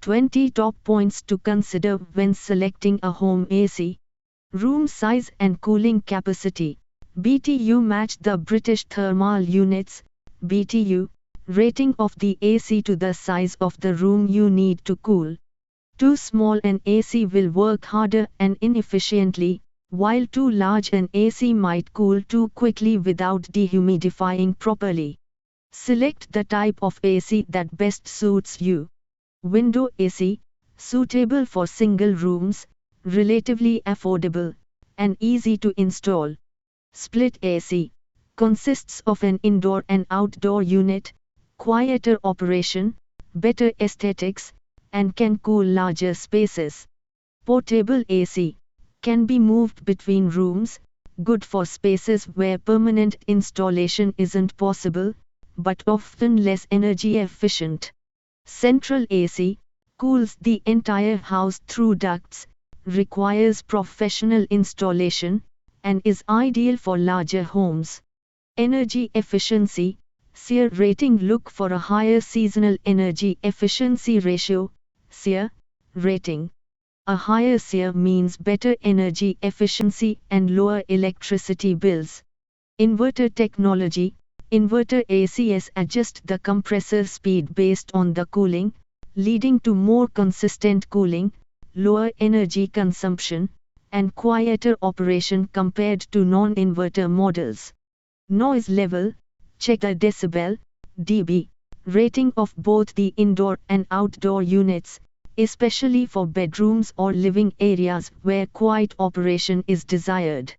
20 top points to consider when selecting a home AC. Room size and cooling capacity. BTU match the British Thermal Units (BTU) rating of the AC to the size of the room you need to cool. Too small an AC will work harder and inefficiently, while too large an AC might cool too quickly without dehumidifying properly. Select the type of AC that best suits you. Window AC, suitable for single rooms, relatively affordable, and easy to install. Split AC, consists of an indoor and outdoor unit, quieter operation, better aesthetics, and can cool larger spaces. Portable AC, can be moved between rooms, good for spaces where permanent installation isn't possible, but often less energy efficient. Central AC, cools the entire house through ducts, requires professional installation, and is ideal for larger homes. Energy efficiency, SEER rating. Look for a higher seasonal energy efficiency ratio, SEER, rating. A higher SEER means better energy efficiency and lower electricity bills. Inverter technology. Inverter ACs adjust the compressor speed based on the cooling, leading to more consistent cooling, lower energy consumption, and quieter operation compared to non-inverter models. Noise level, check the decibel, dB, rating of both the indoor and outdoor units, especially for bedrooms or living areas where quiet operation is desired.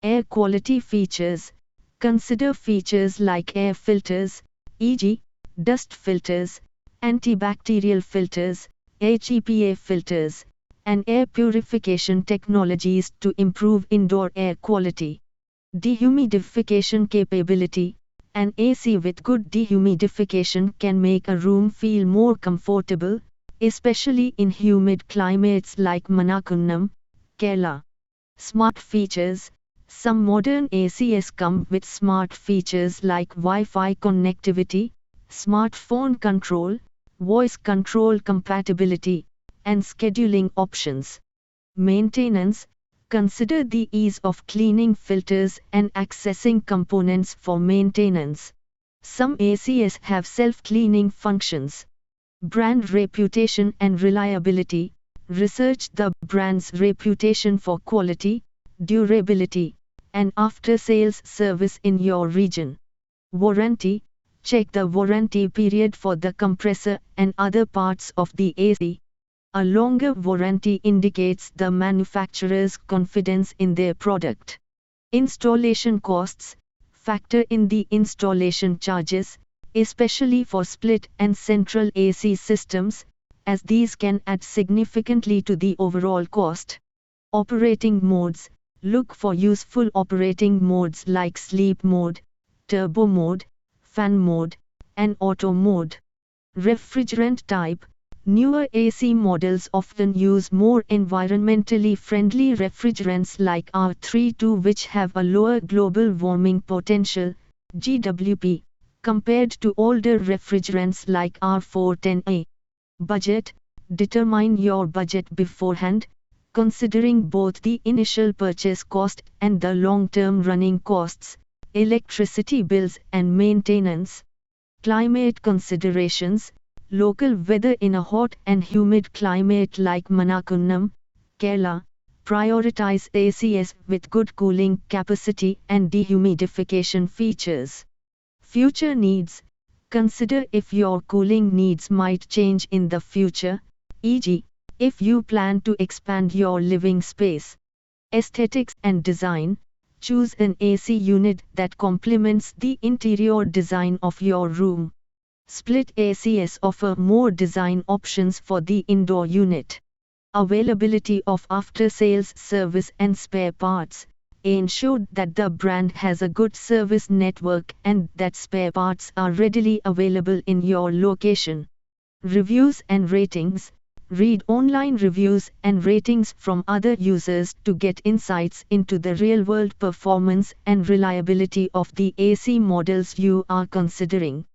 Air quality features. Consider features like air filters, e.g., dust filters, antibacterial filters, HEPA filters, and air purification technologies to improve indoor air quality. Dehumidification capability. An AC with good dehumidification can make a room feel more comfortable, especially in humid climates like Manakkunnam, Kerala. Smart features. Some modern ACs come with smart features like Wi-Fi connectivity, smartphone control, voice control compatibility, and scheduling options. Maintenance. Consider the ease of cleaning filters and accessing components for maintenance. Some ACs have self-cleaning functions. Brand reputation and reliability. Research the brand's reputation for quality, durability, and after-sales service in your region. Warranty. Check the warranty period for the compressor and other parts of the AC. A longer warranty indicates the manufacturer's confidence in their product. Installation costs. Factor in the installation charges, especially for split and central AC systems, as these can add significantly to the overall cost. Operating modes. Look for useful operating modes like sleep mode, turbo mode, fan mode, and auto mode. Refrigerant type. Newer AC models often use more environmentally friendly refrigerants like R32, which have a lower global warming potential, GWP, compared to older refrigerants like R410A. Budget. Determine your budget beforehand, considering both the initial purchase cost and the long-term running costs, electricity bills and maintenance. Climate considerations. Local weather. In a hot and humid climate like Manakkunnam, Kerala, prioritize ACs with good cooling capacity and dehumidification features. Future needs. Consider if your cooling needs might change in the future, e.g., if you plan to expand your living space. Aesthetics and design. Choose an AC unit that complements the interior design of your room. Split ACs offer more design options for the indoor unit. Availability of after-sales service and spare parts. Ensure that the brand has a good service network and that spare parts are readily available in your location. Reviews and ratings. Read online reviews and ratings from other users to get insights into the real-world performance and reliability of the AC models you are considering.